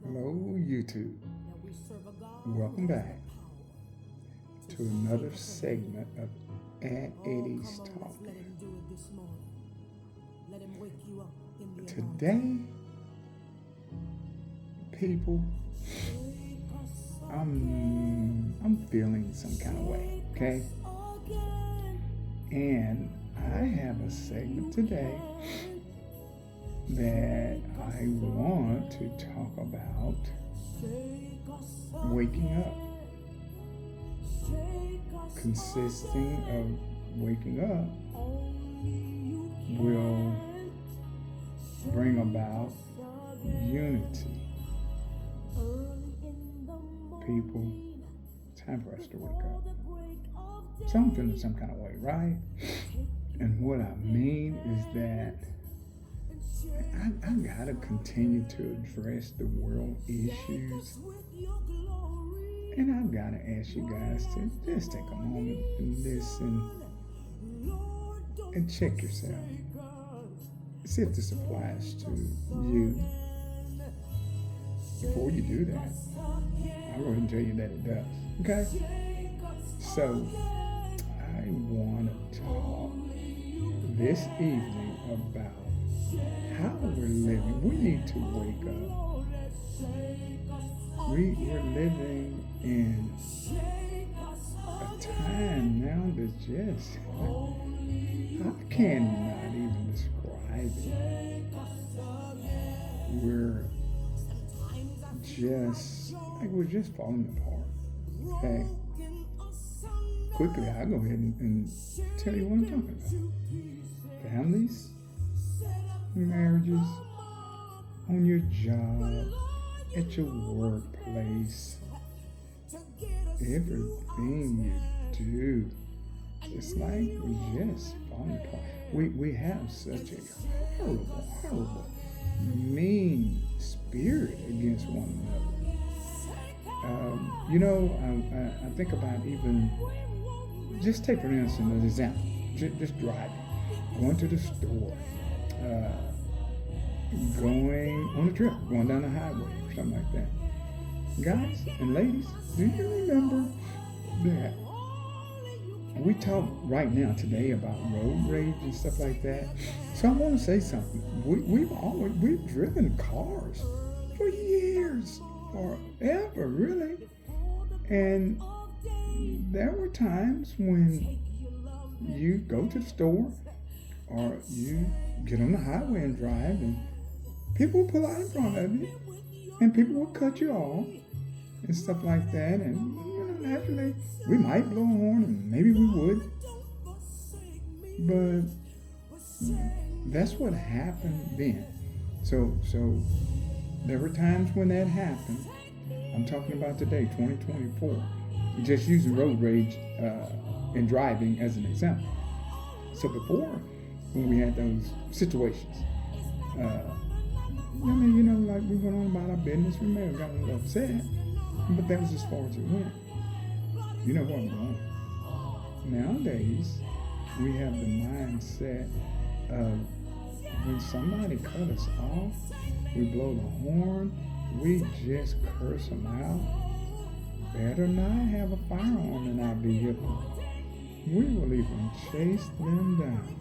Hello, YouTube. Welcome back to another segment of At 80s Talk. Today, people, I'm feeling some kind of way, okay? And I have a segment today that I want to talk about waking up, consisting of waking up will bring about unity. People, time for us to wake up. So I'm feeling some kind of way, right? And what I mean is that I gotta continue to address the world issues. And I've gotta ask you guys to just take a moment and listen and check yourself. See if this applies to you. Before you do that, I'll go ahead and tell you that it does. Okay? So, I want to talk this evening about how we're living. We need to wake up. We're living in a time now that's just, I cannot even describe it. We're just falling apart. Okay? Quickly, I'll go ahead and tell you what I'm talking about. Families, marriages, on your job, at your workplace, everything you do, it's like we're just falling apart. We have such a horrible, mean spirit against one another. I think about even, just take for instance an example, just driving, going to the store, going on a trip, going down the highway or something like that. Guys and ladies, do you remember that we talk right now today about road rage and stuff like that? So I want to say something. We've driven cars for years, forever, really. And there were times when you go to the store or you get on the highway and drive, and people would pull out in front of you, and people would cut you off and stuff like that. And naturally, we might blow a horn, and maybe we would, but that's what happened then. So there were times when that happened. I'm talking about today, 2024. Just using road rage and driving as an example. So before, when we had those situations, like we went on about our business, we may have gotten a little upset, but that was as far as it went. You know where I'm going. Nowadays, we have the mindset of when somebody cut us off, we blow the horn, we just curse them out. Better not have a firearm in our vehicle. We will even chase them down.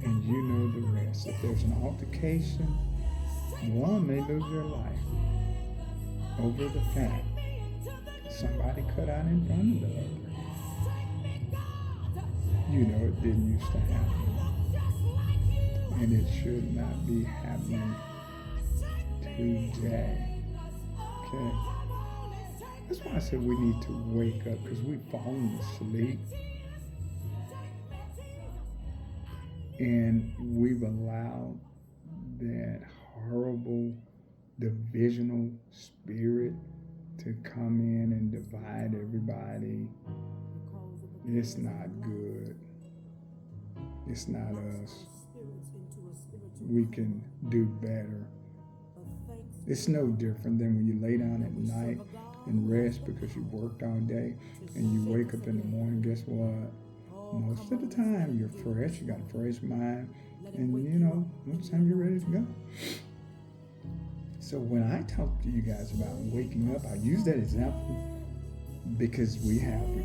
And you know the rest. If there's an altercation, one may lose their life over the fact that somebody cut out in front of the other. You know it didn't used to happen. And it should not be happening today. Okay? That's why I said we need to wake up, because we've fallen asleep. And we've allowed that horrible divisional spirit to come in and divide everybody. It's not good. It's not us. We can do better. It's no different than when you lay down at night and rest because you worked all day, and you wake up in the morning. Guess what? Most of the time you're fresh, you got a fresh mind, and most of the time you're ready to go. So when I talk to you guys about waking up, I use that example because we've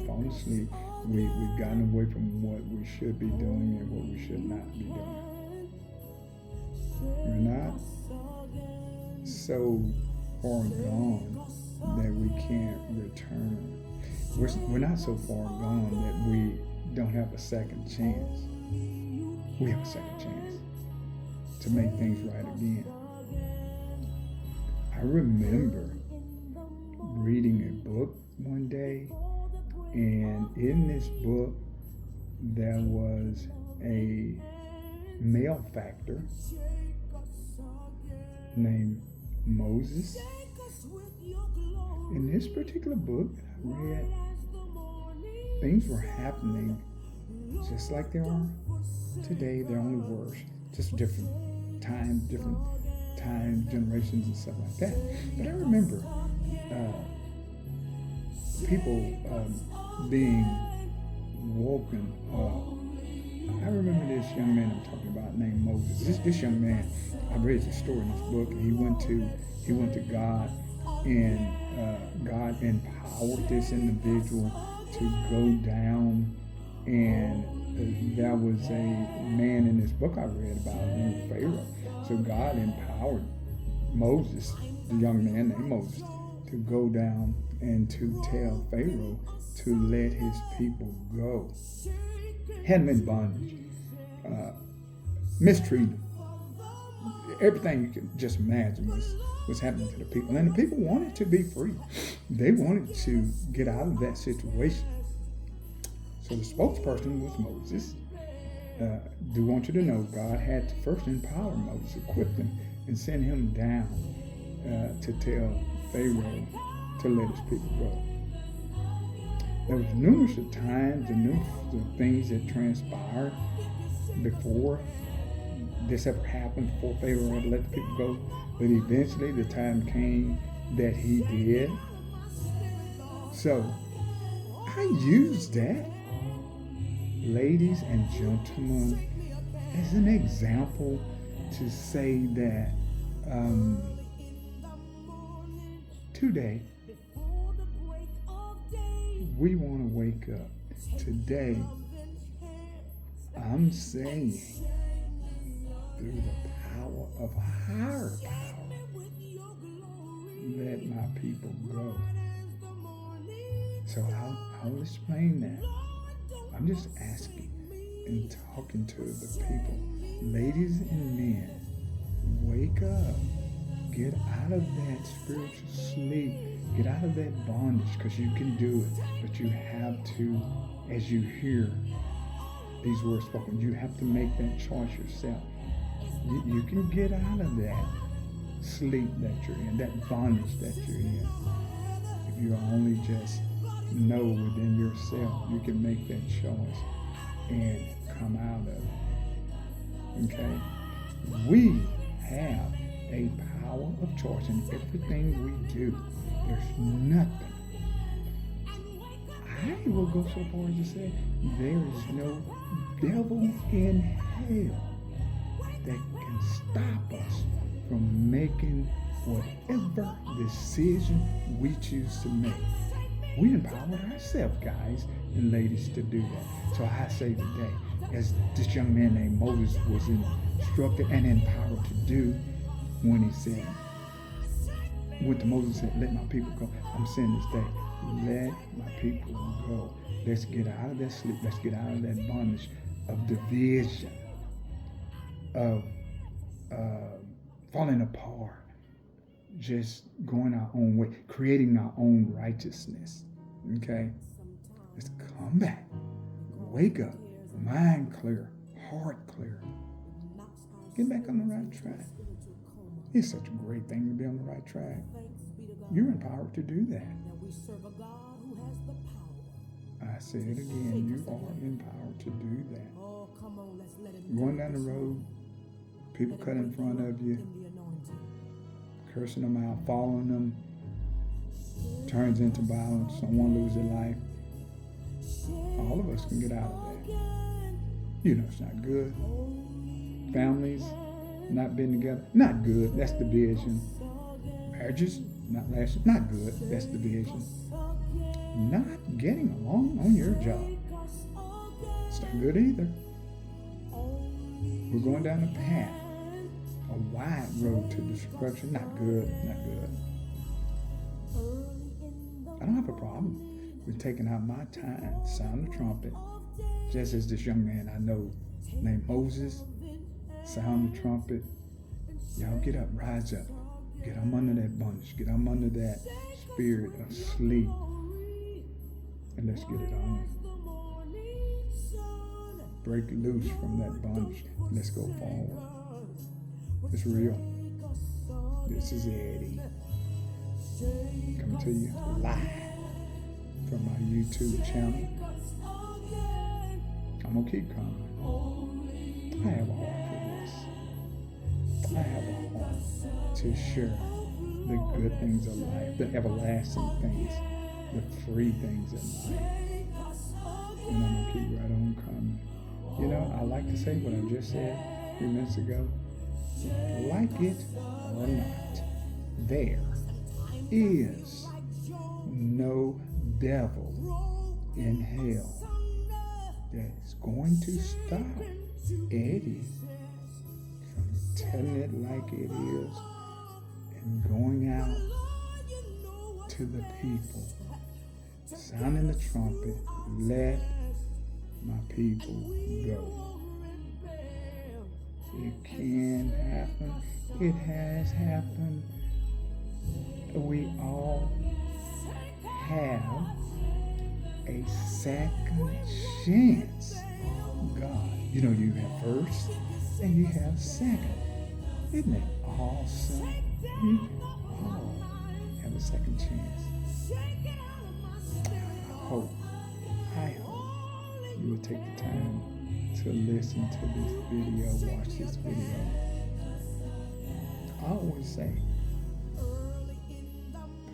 fallen asleep. We've gotten away from what we should be doing and what we should not be doing. We're not so far gone that we can't return. We're not so far gone that we don't have a second chance. We have a second chance to make things right again. I remember reading a book one day, and in this book there was a malefactor named Moses. In this particular book I read, things were happening just like they are today. They're only worse, just different times, generations, and stuff like that. But I remember people being woken up. I remember this young man I'm talking about named Moses. This young man, I read the story in this book, and he went to God, and God empowered this individual to go down, and there was a man in this book I read about named Pharaoh. So God empowered Moses, the young man named Moses, to go down and to tell Pharaoh to let his people go. Had them in bondage, mistreated. Everything you can just imagine was happening to the people. And the people wanted to be free. They wanted to get out of that situation. So the spokesperson was Moses. Do want you to know God had to first empower Moses, equip him, and send him down to tell Pharaoh to let his people go. There was numerous times and numerous things that transpired before this ever happened, before Pharaoh had let the people go. But eventually the time came that he did. So I use that, ladies and gentlemen, as an example to say that today we want to wake up. Today, I'm saying through the power of higher power, let my people go. So I'll explain that. I'm just asking and talking to the people. Ladies and men, wake up. Get out of that spiritual sleep. Get out of that bondage, because you can do it. But you have to, as you hear these words spoken, you have to make that choice yourself. You can get out of that sleep that you're in, that bondage that you're in. If you only just know within yourself, you can make that choice and come out of it. Okay? We have a power of choice in everything we do. There's nothing. I will go so far as to say there is no devil in hell that can stop us from making whatever decision we choose to make. We empowered ourselves, guys and ladies, to do that. So I say today, as this young man named Moses was instructed and empowered to do, when he said, went to Moses and said, let my people go. I'm saying this day, let my people go. Let's get out of that sleep. Let's get out of that bondage of division, of falling apart, just going our own way, creating our own righteousness. Okay? Let's come back. Wake up. Mind clear. Heart clear. Get back on the right track. It's such a great thing to be on the right track. You're empowered to do that. I say it again, you are empowered to do that. Going down the road, people cut in front of you, cursing them out, following them, turns into violence, someone loses their life. All of us can get out of that. You know it's not good. Families not being together, not good. That's division. marriages not lasting, not good. That's division. Not getting along on your job. It's not good either. We're going down a path, a wide road to destruction. Not good, not good. I don't have a problem with taking out my time, sound the trumpet, just as this young man I know named Moses, sound the trumpet. Y'all get up, rise up. Get them under that bondage. Get them under that spirit of sleep. And let's get it on. Break loose from that bondage. Let's go forward. It's real. This is Eddie. Coming to you live from my YouTube channel. I'm going to keep coming. I have a heart for this. I have a heart to share the good things of life, the everlasting things, the free things in life. And I'm going to keep right on coming. You know, I like to say what I just said a few minutes ago. Like it or not, there is no devil in hell that is going to stop Eddie from telling it like it is and going out to the people, sounding the trumpet, let my people go. It can happen. It has happened. We all have a second chance. God, you know, you have first and you have second. Isn't it awesome? We all have a second chance. I hope you will take the time to listen to this video, watch this video. I always say,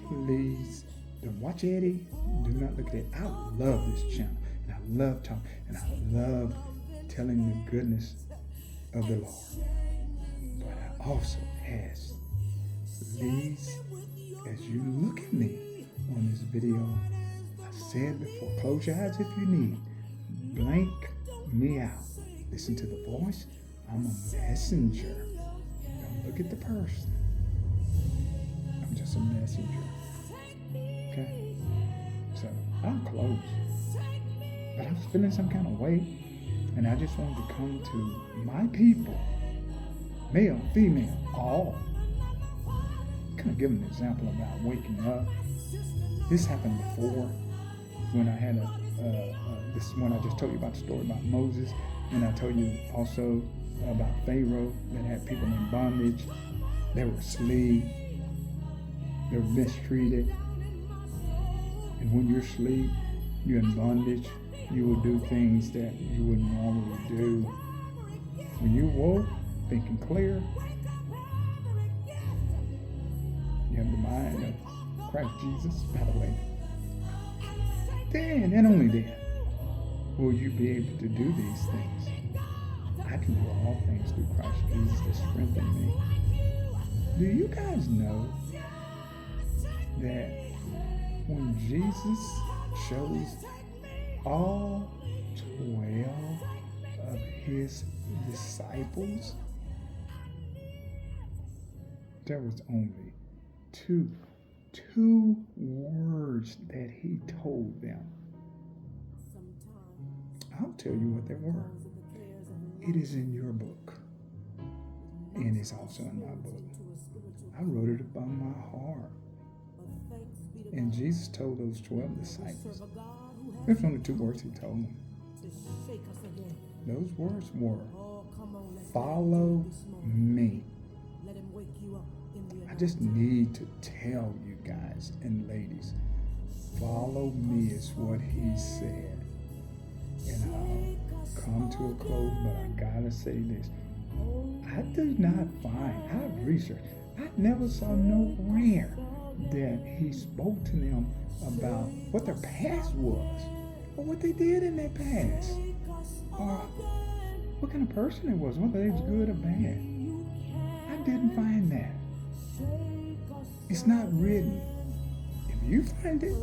please don't watch Eddie. Do not look at it. I love this channel, and I love talking, and I love telling the goodness of the Lord. But I also ask, please, as you look at me on this video, I said before, close your eyes if you need. Blank me out. Listen to the voice. I'm a messenger. Don't look at the person. I'm just a messenger. Okay? So I'm close. But I was feeling some kind of way. And I just wanted to come to my people. Male, female, all. Kind of give an example about waking up. This happened before when I had this one I just told you about the story about Moses, and I told you also about Pharaoh that had people in bondage. They were asleep. They were mistreated. And when you're asleep, you're in bondage, you will do things that you wouldn't normally do. When you woke, thinking clear, you have the mind of Christ Jesus, by the way. Then and only then will you be able to do these things. I can do all things through Christ Jesus that strengthen me. Do you guys know that when Jesus chose all 12 of his disciples, there was only two words that he told them. I'll tell you what they were. It is in your book, and it's also in my book. I wrote it upon my heart. And Jesus told those 12 disciples, there's only two words he told them. Those words were, follow me. I just need to tell you guys and ladies, follow me is what he said. And I'll come to a close, but I gotta say this. I do not find, I've researched, I never saw nowhere that he spoke to them about what their past was, or what they did in their past, or what kind of person it was, whether they was good or bad. I didn't find that. It's not written. If you find it,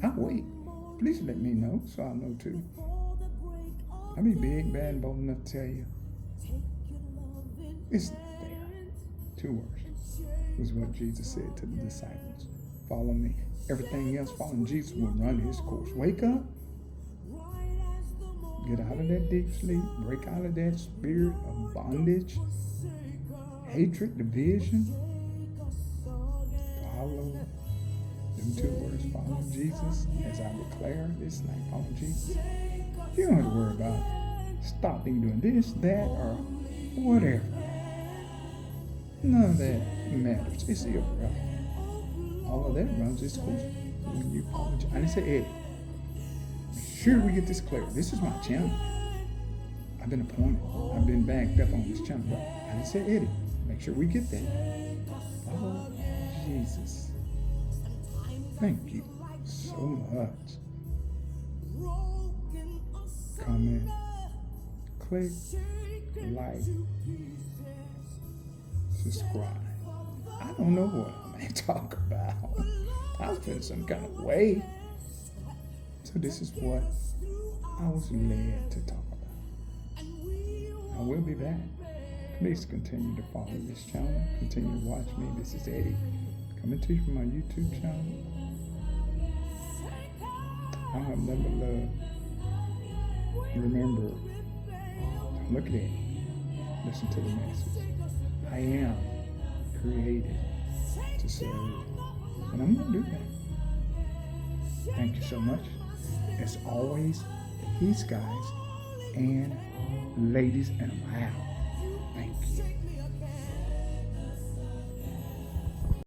I'll wait. Please let me know so I'll know too. I'll be big, bad, and bold enough to tell you. It's not there. 2 words was what Jesus said to the disciples. Follow me. Everything else following Jesus will run his course. Wake up. Get out of that deep sleep. Break out of that spirit of bondage, hatred, division. Follow them 2 words. Follow Jesus. As I declare this night, follow Jesus. You don't have to worry about stopping doing this, that, or whatever. None of that matters. It's irrelevant. All of that runs its course when you follow Jesus. I didn't say Eddie. Make sure we get this clear. This is my channel. I've been appointed. I've been backed up on this channel. But I didn't say Eddie. Make sure we get that. Follow Jesus. Thank you so much. Comment, click, like, subscribe. I don't know what I'm going to talk about. I was feeling some kind of way. So this is what I was led to talk about. I will be back. Please continue to follow this channel. Continue to watch me. This is Eddie coming to you from my YouTube channel. I have nothing but love. Remember, don't look at it. Listen to the message. I am created to serve. And I'm going to do that. Thank you so much. As always, peace, guys and ladies, and I'm out. Thank you.